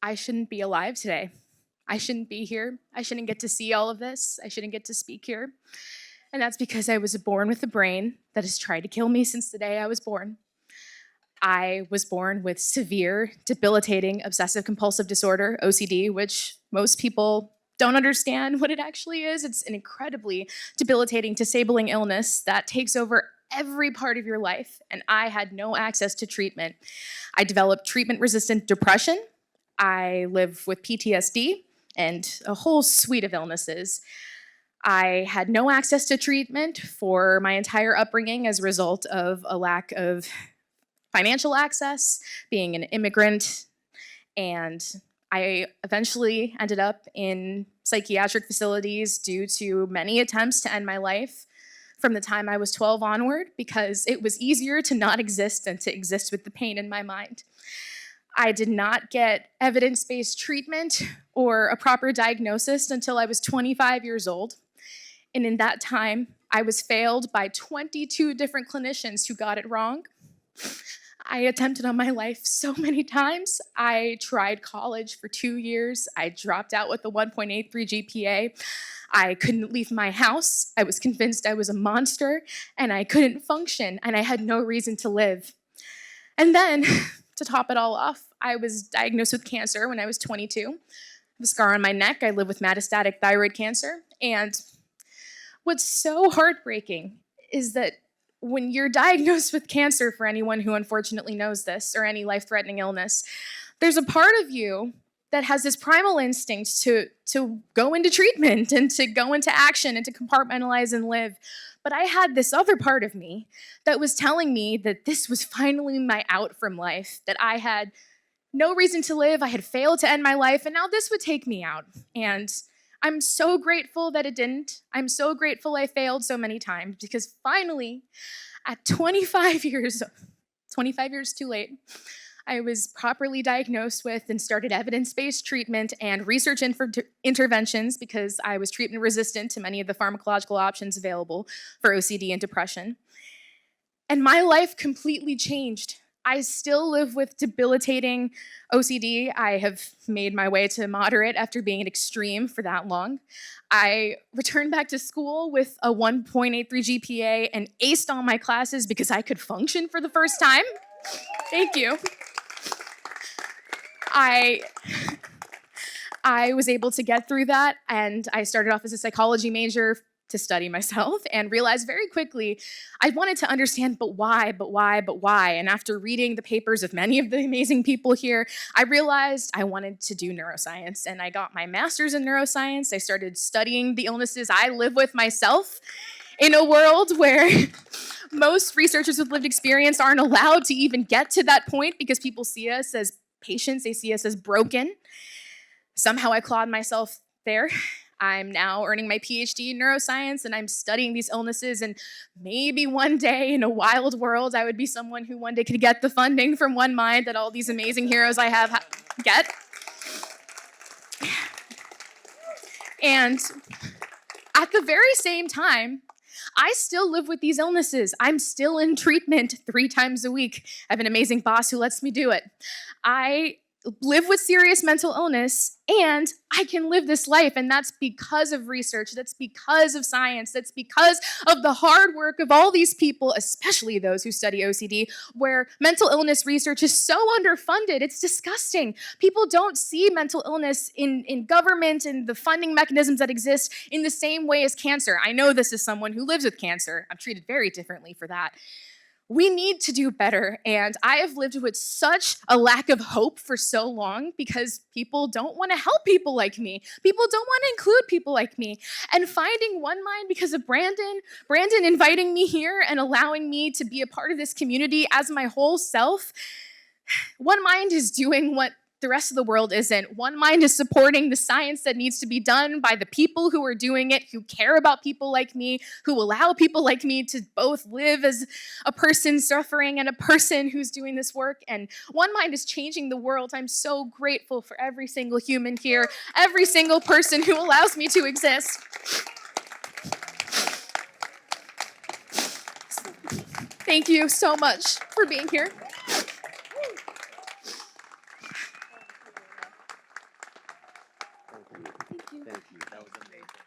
I shouldn't be alive today. I shouldn't be here. I shouldn't get to see all of this. I shouldn't get to speak here. And that's because I was born with a brain that has tried to kill me since the day I was born. I was born with severe, debilitating obsessive compulsive disorder, OCD, which most people don't understand what it actually is. It's an incredibly debilitating, disabling illness that takes over every part of your life, and I had no access to treatment. I developed treatment-resistant depression. I live with PTSD and a whole suite of illnesses. I had no access to treatment for my entire upbringing as a result of a lack of financial access, being an immigrant, and I eventually ended up in psychiatric facilities due to many attempts to end my life from the time I was 12 onward, because it was easier to not exist than to exist with the pain in my mind. I did not get evidence-based treatment or a proper diagnosis until I was 25 years old. And in that time, I was failed by 22 different clinicians who got it wrong. I attempted on my life so many times. I tried college for 2 years. I dropped out with a 1.83 GPA. I couldn't leave my house. I was convinced I was a monster, and I couldn't function, and I had no reason to live. And then, to top it all off, I was diagnosed with cancer when I was 22. I have a scar on my neck. I live with metastatic thyroid cancer. And what's so heartbreaking is that when you're diagnosed with cancer, for anyone who unfortunately knows this, or any life-threatening illness, there's a part of you that has this primal instinct to go into treatment and to go into action and to compartmentalize and live. But I had this other part of me that was telling me that this was finally my out from life, that I had no reason to live, I had failed to end my life, and now this would take me out. And I'm so grateful that it didn't. I'm so grateful I failed so many times, because finally, at 25 years too late, I was properly diagnosed with and started evidence-based treatment and research interventions, because I was treatment resistant to many of the pharmacological options available for OCD and depression. And my life completely changed. I still live with debilitating OCD. I have made my way to moderate after being at extreme for that long. I returned back to school with a 1.83 GPA and aced all my classes because I could function for the first time. Thank you. I was able to get through that, and I started off as a psychology major to study myself, and realized very quickly I wanted to understand, but why? And after reading the papers of many of the amazing people here, I realized I wanted to do neuroscience, and I got my master's in neuroscience. I started studying the illnesses I live with myself in a world where most researchers with lived experience aren't allowed to even get to that point, because people see us as patients, they see us as broken. Somehow I clawed myself there. I'm now earning my PhD in neuroscience, and I'm studying these illnesses, and maybe one day in a wild world, I would be someone who one day could get the funding from One Mind that all these amazing heroes I have get. And at the very same time, I still live with these illnesses. I'm still in treatment 3 times a week. I have an amazing boss who lets me do it. I live with serious mental illness, and I can live this life, and that's because of research, that's because of science, that's because of the hard work of all these people, especially those who study OCD, where mental illness research is so underfunded, it's disgusting. People don't see mental illness in government and the funding mechanisms that exist in the same way as cancer. I know this as someone who lives with cancer. I'm treated very differently for that. We need to do better, and I have lived with such a lack of hope for so long because people don't want to help people like me. People don't want to include people like me. And finding One Mind because of Brandon inviting me here and allowing me to be a part of this community as my whole self, One Mind is doing what the rest of the world isn't. One Mind is supporting the science that needs to be done by the people who are doing it, who care about people like me, who allow people like me to both live as a person suffering and a person who's doing this work. And One Mind is changing the world. I'm so grateful for every single human here, every single person who allows me to exist. Thank you so much for being here. Thank you. Thank you. Thank you. That was amazing.